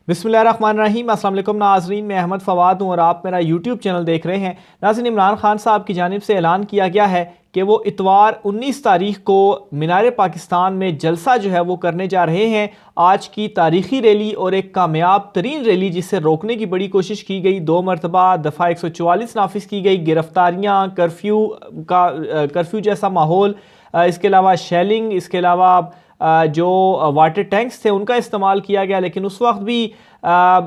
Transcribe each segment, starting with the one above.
बिस्मिल्लाहिर्रहमानिर्रहीम। अस्सलाम वालेकुम नाज़रीन, मैं अहमद फ़वाद हूँ और आप मेरा यूट्यूब चैनल देख रहे हैं। नाज़रीन, इमरान खान साहब की जानिब से ऐलान किया गया है कि वो इतवार 19 तारीख को मीनार पाकिस्तान में जलसा जो है वो करने जा रहे हैं। आज की तारीखी रैली और एक कामयाब तरीन रैली जिसे रोकने की बड़ी कोशिश की गई, 2 मरतबा दफ़ा 144 नाफिज की गई, गिरफ्तारियाँ, कर्फ्यू जैसा माहौल, इसके अलावा शेलिंग, इसके अलावा जो वाटर टैंक्स थे उनका इस्तेमाल किया गया। लेकिन उस वक्त भी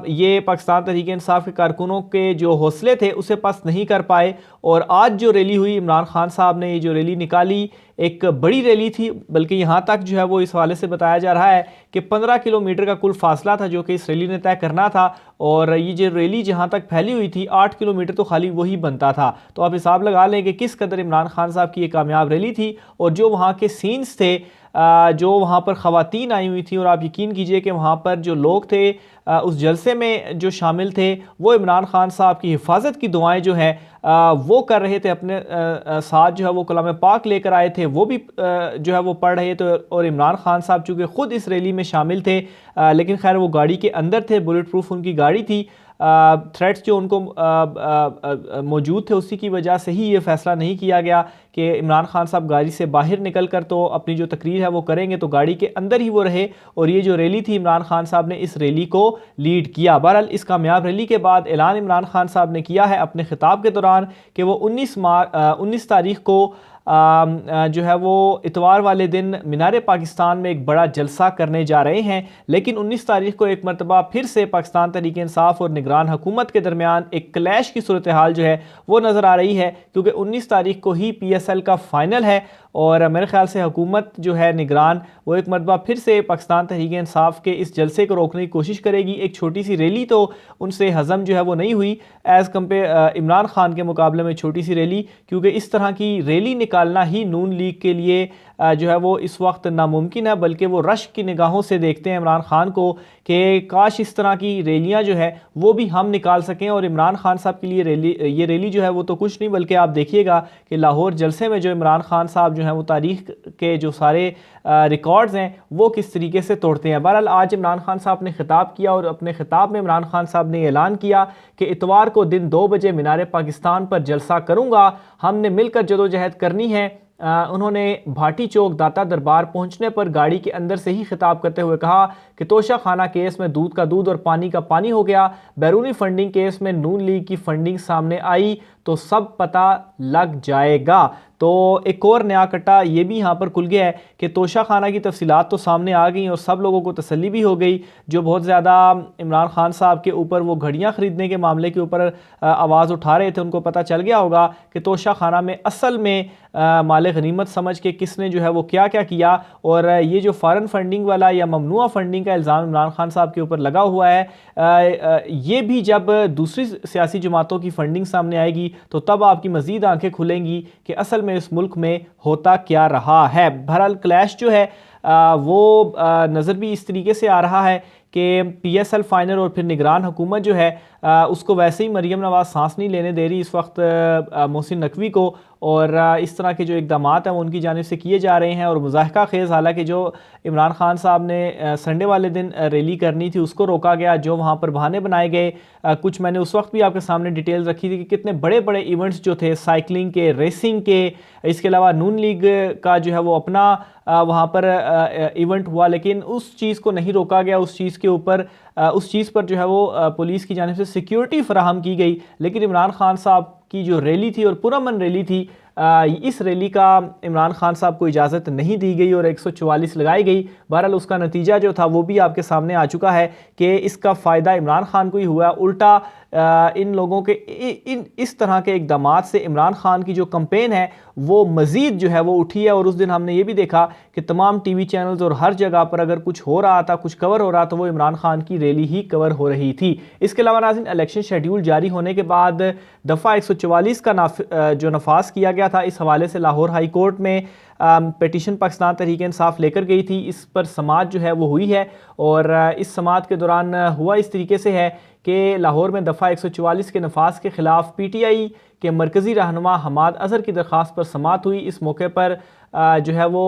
ये पाकिस्तान तहरीक इंसाफ के कारकुनों के जो हौसले थे उसे पस्त नहीं कर पाए। और आज जो रैली हुई, इमरान खान साहब ने ये जो रैली निकाली एक बड़ी रैली थी, बल्कि यहाँ तक जो है वो इस हवाले से बताया जा रहा है कि 15 किलोमीटर का कुल फासला था जो कि इस रैली ने तय करना था। और ये जो रैली जहाँ तक फैली हुई थी 8 किलोमीटर तो खाली वही बनता था। तो आप हिसाब लगा लें कि किस कदर इमरान खान साहब की ये कामयाब रैली थी। और जो वहाँ के सीन्स थे, जो वहाँ पर ख़वातीन आई हुई थी, और आप यकीन कीजिए कि वहाँ पर जो लोग थे उस जलसे में जो शामिल थे वो इमरान खान साहब की हिफाजत की दुआएं जो हैं वो कर रहे थे। अपने साथ जो है वो कलाम पाक लेकर आए थे, वो भी जो है वो पढ़ रहे थे। और इमरान खान साहब चूँकि ख़ुद इस रैली में शामिल थे, लेकिन खैर वो गाड़ी के अंदर थे, बुलेट प्रूफ उनकी गाड़ी थी। थ्रेट्स जो उनको मौजूद थे उसी की वजह से ही ये फ़ैसला नहीं किया गया कि इमरान खान साहब गाड़ी से बाहर निकल कर तो अपनी जो तकरीर है वो करेंगे, तो गाड़ी के अंदर ही वो रहे। और ये जो रैली थी, इमरान खान साहब ने इस रैली को लीड किया। बहरहाल इस कामयाब रैली के बाद ऐलान इमरान खान साहब ने किया है अपने खिताब के दौरान कि वो 19 तारीख को जो है वो इतवार वाले दिन मीनार पाकिस्तान में एक बड़ा जलसा करने जा रहे हैं। लेकिन 19 तारीख को एक मरतबा फिर से पाकिस्तान तहरीक इंसाफ और निगरान हुकूमत के दरमियान एक क्लैश की सूरत हाल जो है वो नज़र आ रही है, क्योंकि 19 तारीख को ही PSL का फ़ाइनल है। और मेरे ख्याल से हुकूमत जो है निगरान, वो एक मरतबा फिर से पाकिस्तान तहरीक इंसाफ के इस जलसे को रोकने की कोशिश करेगी। एक छोटी सी रैली तो उनसे हज़म जो है वो नहीं हुई एज़ कम्पेयर इमरान खान के मुकाबले में छोटी सी रैली, क्योंकि इस तरह की रैली निकालना ही नून लीग के लिए जो है वो इस वक्त नामुमकिन है। बल्कि वो रश की निगाहों से देखते हैं इमरान खान को कि काश इस तरह की रैलियाँ जो है वो भी हम निकाल सकें। और इमरान खान साहब के लिए ये रैली जो है वो तो कुछ नहीं, बल्कि आप देखिएगा कि लाहौर जलसे में जो इमरान खान साहब जो हैं वो तारीख के जो सारे रिकॉर्ड्स हैं वो किस तरीके से तोड़ते हैं। बहरहाल आज इमरान खान साहब ने खिताब किया और अपने खिताब में इमरान खान साहब ने ऐलान किया कि इतवार को दिन 2 बजे मीनार पाकिस्तान पर जलसा करूँगा, हमने मिलकर जदोजहद करनी है। उन्होंने भाटी चौक दाता दरबार पहुंचने पर गाड़ी के अंदर से ही खिताब करते हुए कहा कि तोशा खाना केस में दूध का दूध और पानी का पानी हो गया। बैरूनी फंडिंग केस में नून लीग की फंडिंग सामने आई तो सब पता लग जाएगा। तो एक और नया कट्टा ये भी यहाँ पर खुल गया है कि तोशा खाना की तफसीलात तो सामने आ गई और सब लोगों को तसल्ली भी हो गई। जो बहुत ज़्यादा इमरान खान साहब के ऊपर वो घड़ियाँ ख़रीदने के मामले के ऊपर आवाज़ उठा रहे थे, उनको पता चल गया होगा कि तोशा खाना में असल में माले गनीमत समझ के किसने जो है वो क्या क्या किया। और ये जो फ़ॉरेन फंडिंग वाला या ममनुआ फंडिंग का इल्ज़ाम इमरान खान साहब के ऊपर लगा हुआ है, ये भी जब दूसरी सियासी जमातों की फंडिंग सामने आएगी तो तब आपकी मज़ीद आंखें खुलेंगी कि असल में इस मुल्क में होता क्या रहा है। बहरहाल क्लैश जो है वो नज़र भी इस तरीके से आ रहा है कि PSL फाइनल और फिर निगरान हुकूमत जो है उसको वैसे ही मरीम नवाज़ सांस नहीं लेने दे रही इस वक्त मोहसिन नकवी को। और इस तरह के जो इकदाम हैं वो उनकी जानिब से किए जा रहे हैं। और मुज़ाहिका खेज़ हालांकि जो इमरान खान साहब ने संडे वाले दिन रैली करनी थी उसको रोका गया, जो वहाँ पर बहाने बनाए गए। कुछ मैंने उस वक्त भी आपके सामने डिटेल्स रखी थी कि कितने बड़े बड़े इवेंट्स जो थे साइकिलिंग के, रेसिंग के, इसके अलावा नून लीग का जो है वो अपना वहाँ पर इवेंट हुआ, लेकिन उस चीज़ को नहीं रोका गया। उस चीज़ पर जो है वो पुलिस की जानिब से सिक्योरिटी फराहम की गई। लेकिन इमरान खान साहब की जो रैली थी और पुरअमन रैली थी, इस रैली का इमरान खान साहब को इजाज़त नहीं दी गई और 144 लगाई गई। बहरहाल उसका नतीजा जो था वो भी आपके सामने आ चुका है कि इसका फ़ायदा इमरान खान को ही हुआ। उल्टा इन लोगों के इस तरह के इकदाम से इमरान खान की जो कंपेन है वो मज़ीद जो है वो उठी है। और उस दिन हमने ये भी देखा कि तमाम TV चैनल्स और हर जगह पर अगर कुछ हो रहा था, कुछ कवर हो रहा था, वो इमरान खान की रैली ही कवर हो रही थी। इसके अलावा नाज़रीन, इलेक्शन शेड्यूल जारी होने के बाद दफ़ा 144 का जो नफाज किया गया था, इस हवाले से लाहौर हाई कोर्ट में पिटीशन पाकिस्तान तहरीक इंसाफ लेकर गई थी। इस पर समाअत जो है वो हुई है और इस समाअत के दौरान हुआ इस तरीके से है कि लाहौर में दफ़ा 144 के नफाज के ख़िलाफ़ PTI के मरकज़ी रहनुमा हमाद अज़हर की दरख्वास्त पर समाअत हुई। इस मौके पर जो है वो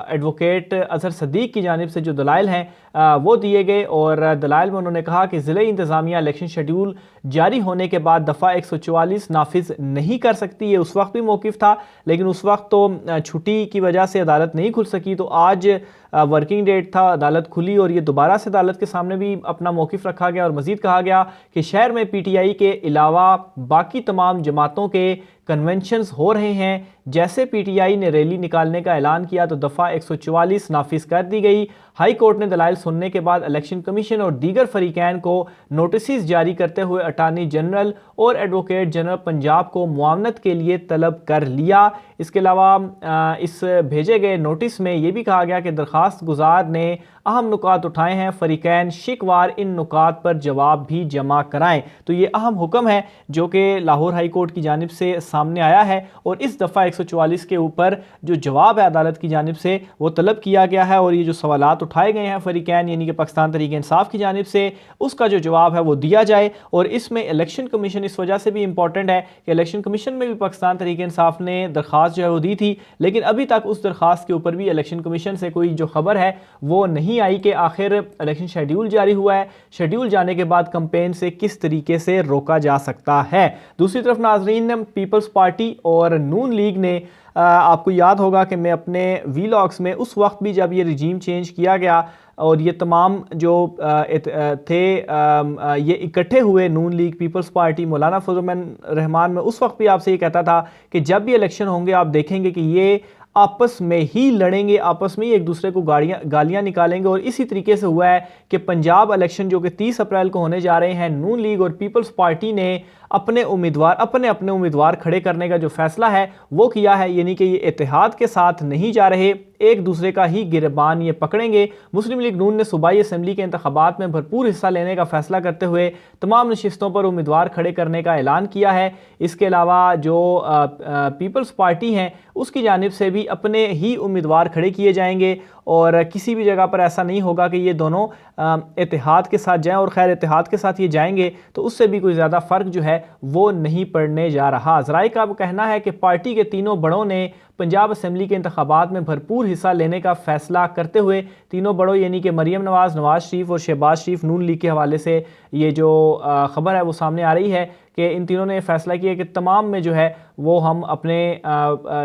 एडवोकेट अज़हर सदीक़ की जानिब से जो दलाइल हैं वो दिए गए और दलाइल में उन्होंने कहा कि ज़िले इंतज़ामिया इलेक्शन शेड्यूल जारी होने के बाद दफ़ा 144 नाफिज नहीं कर सकती। ये उस वक्त भी मौक़िफ़ था, लेकिन उस वक्त तो छुट्टी की वजह से अदालत नहीं खुल सकी। तो आज वर्किंग डेट था, अदालत खुली और ये दोबारा से अदालत के सामने भी अपना मौक़िफ़ रखा गया और मज़ीद कहा गया कि शहर में PTI के अलावा बाकी तमाम जमातों के कन्वेंशंस हो रहे हैं। जैसे PTI ने रैली निकालने का ऐलान किया तो दफ़ा 144 नाफिज कर दी गई। हाई कोर्ट ने दलाइल सुनने के बाद इलेक्शन कमीशन और दीगर फरीकैन को नोटिस जारी करते हुए अटार्नी जनरल और एडवोकेट जनरल पंजाब को मुआवनत के लिए तलब कर लिया। इसके अलावा इस भेजे गए नोटिस में यह भी कहा गया कि दरख्वास्त गुजार ने अहम नुकात उठाए हैं, फरीकैन शिकवार इन नुकात पर जवाब भी जमा कराएं। तो ये अहम हुक्म है जो कि लाहौर हाई कोर्ट की जानिब से सामने आया है और इस दफ़ा 144 के ऊपर जो जवाब है अदालत की जानिब से वो तलब किया गया है और ये जो सवालात उठाए गए हैं फरीकैन यानी कि पाकिस्तान तहरीक इंसाफ की जानिब से, उसका जो जवाब है वो दिया जाए। और इसमें इलेक्शन कमीशन इस वजह से भी इंपॉर्टेंट है कि इलेक्शन कमीशन में भी पाकिस्तान तहरीक इंसाफ ने दरख्वास्त जो है वो दी थी, लेकिन अभी तक उस दरख्वास्त के ऊपर भी इलेक्शन कमीशन से कोई जो खबर है वो नहीं आई कि आखिर इलेक्शन शेड्यूल जारी हुआ है, शेड्यूल जाने के बाद कैंपेन से किस तरीके से रोका जा सकता है। दूसरी तरफ नाजरीन, पीपल्स पार्टी और नून लीग ने आपको याद होगा कि मैं अपने वीलॉग्स में उस वक्त भी जब ये रिजीम चेंज किया गया और ये तमाम जो थे ये इकट्ठे हुए नून लीग पीपल्स पार्टी मौलाना फजल रहमान में, उस वक्त भी आपसे ये कहता था कि जब भी इलेक्शन होंगे आप देखेंगे कि ये आपस में ही लड़ेंगे, आपस में ही एक दूसरे को गालियां निकालेंगे। और इसी तरीके से हुआ है कि पंजाब इलेक्शन जो कि 30 अप्रैल को होने जा रहे हैं, नून लीग और पीपल्स पार्टी ने अपने अपने उम्मीदवार खड़े करने का जो फैसला है वो किया है, यानी कि ये इत्तेहाद के साथ नहीं जा रहे, एक दूसरे का ही गिरबान ये पकड़ेंगे। मुस्लिम लीग नून ने सूबाई असम्बली के इंतखाबात में भरपूर हिस्सा लेने का फैसला करते हुए तमाम नशिस्तों पर उम्मीदवार खड़े करने का ऐलान किया है। इसके अलावा जो पीपल्स पार्टी हैं उसकी जानिब से भी अपने ही उम्मीदवार खड़े किए जाएंगे और किसी भी जगह पर ऐसा नहीं होगा कि ये दोनों इत्तेहाद के साथ जाएं। और खैर इत्तेहाद के साथ ये जाएंगे तो उससे भी कोई ज़्यादा फ़र्क जो है वो नहीं पड़ने जा रहा। ज़राए का कहना है कि पार्टी के तीनों बड़ों ने पंजाब असम्बली के इंतखाबात में भरपूर हिस्सा लेने का फैसला करते हुए, तीनों बड़ों यानी कि मरियम नवाज़, नवाज शरीफ और शहबाज शरीफ नून लीग के हवाले से ये जो खबर है वो सामने आ रही है कि इन तीनों ने फैसला किया कि तमाम में जो है वो हम अपने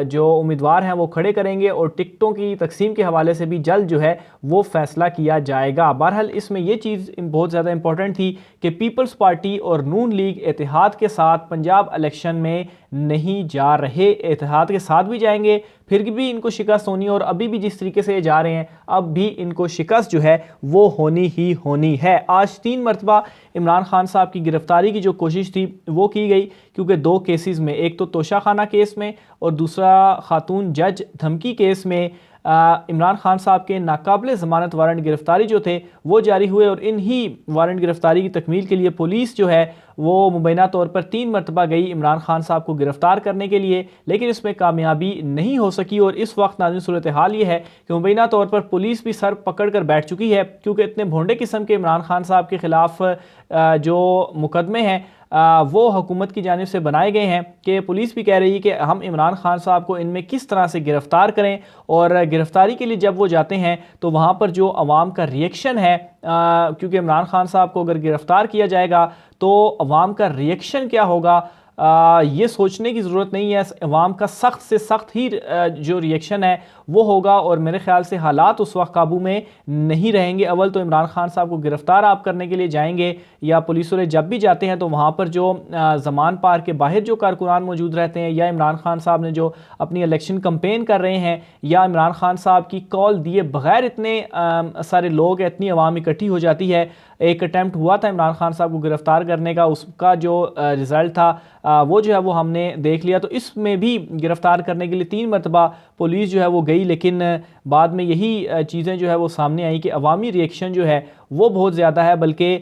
जो उम्मीदवार हैं वो खड़े करेंगे और टिकटों की तकसीम के हवाले से भी जल्द जो है वो फैसला किया जाएगा। बहरहाल इसमें ये चीज़ बहुत ज़्यादा इंपॉर्टेंट थी कि पीपल्स पार्टी और नून लीग इत्तेहाद के साथ पंजाब इलेक्शन में नहीं जा रहे, इत्तेहाद के साथ भी जाएंगे, फिर भी इनको शिकस्त होनी और अभी भी जिस तरीके से ये जा रहे हैं अब भी इनको शिकस्त जो है वो होनी ही होनी है। आज 3 मरतबा इमरान खान साहब की गिरफ्तारी की जो कोशिश थी वो की गई, क्योंकि 2 केसेस में, एक तो तोशा खाना केस में और दूसरा खातून जज धमकी केस में इमरान खान साहब के नाकाबिले ज़मानत वारंट गिरफ्तारी जो थे वो जारी हुए और इन ही वारंट गिरफ्तारी की तकमील के लिए पुलिस जो है वो मुबैना तौर पर 3 मरतबा गई इमरान खान साहब को गिरफ्तार करने के लिए, लेकिन इसमें कामयाबी नहीं हो सकी। और इस वक्त नाज़रीन सूरत हाल ये है कि मुबैना तौर पर पुलिस भी सर पकड़ कर बैठ चुकी है, क्योंकि इतने भोंडे किस्म के इमरान खान साहब के ख़िलाफ़ जो मुकदमे हैं वो हुकूमत की जानिब से बनाए गए हैं कि पुलिस भी कह रही है कि हम इमरान खान साहब को इनमें किस तरह से गिरफ़्तार करें। और गिरफ़्तारी के लिए जब वो जाते हैं तो वहाँ पर जो अवाम का रिएक्शन है, क्योंकि इमरान खान साहब को अगर गिरफ़्तार किया जाएगा तो अवाम का रिएक्शन क्या होगा ये सोचने की ज़रूरत नहीं है। अवाम का सख्त से सख्त ही जो रिएक्शन है वो होगा और मेरे ख्याल से हालात उस वक्त काबू में नहीं रहेंगे। अव्वल तो इमरान खान साहब को गिरफ़्तार आप करने के लिए जाएंगे या पुलिस वाले जब भी जाते हैं तो वहाँ पर जो ज़मान पार्क के बाहर जो कारकुनान मौजूद रहते हैं या इमरान खान साहब ने जो अपनी इलेक्शन कंपेन कर रहे हैं या इमरान खान साहब की कॉल दिए बगैर इतने सारे लोग, इतनी अवाम इकट्ठी हो जाती है। एक अटैम्प्ट हुआ था इमरान खान साहब को गिरफ़्तार करने का, उसका जो रिज़ल्ट था वो जो है वो हमने देख लिया। तो इसमें भी गिरफ़्तार करने के लिए 3 मरतबा पुलिस जो है वो गई, लेकिन बाद में यही चीज़ें जो है वो सामने आई कि अवामी रिएक्शन जो है वो बहुत ज़्यादा है। बल्कि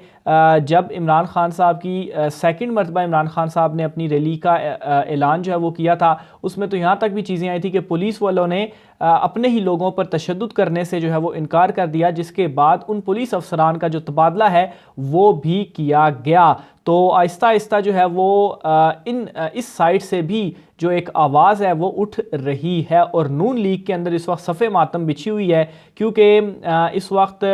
जब इमरान खान साहब की सेकंड मरतबा इमरान खान साहब ने अपनी रैली का ऐलान जो है वो किया था, उसमें तो यहाँ तक भी चीज़ें आई थी कि पुलिस वालों ने अपने ही लोगों पर तशद्दुद करने से जो है वो इनकार कर दिया, जिसके बाद उन पुलिस अफसरान का जो तबादला है वो भी किया गया। तो आहिस्ता आहिस्ता जो है वो इस साइड से भी जो एक आवाज़ है वो उठ रही है और नून लीग के अंदर इस वक्त सफ़े मातम बिछी हुई है, क्योंकि इस वक्त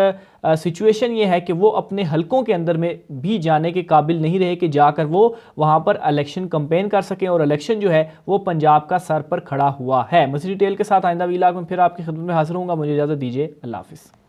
सिचुएशन ये है कि वो अपने हलकों के अंदर में भी जाने के काबिल नहीं रहे कि जाकर वो वहाँ पर इलेक्शन कंपेन कर सकें, और इलेक्शन जो है वो पंजाब का सर पर खड़ा हुआ है। मज़ीद डिटेल के साथ आइंदा वीलाग में फिर आपकी खिदमत में हाजिर होऊंगा। मुझे इजाज़त दीजिए। अल्लाह हाफ़िज़।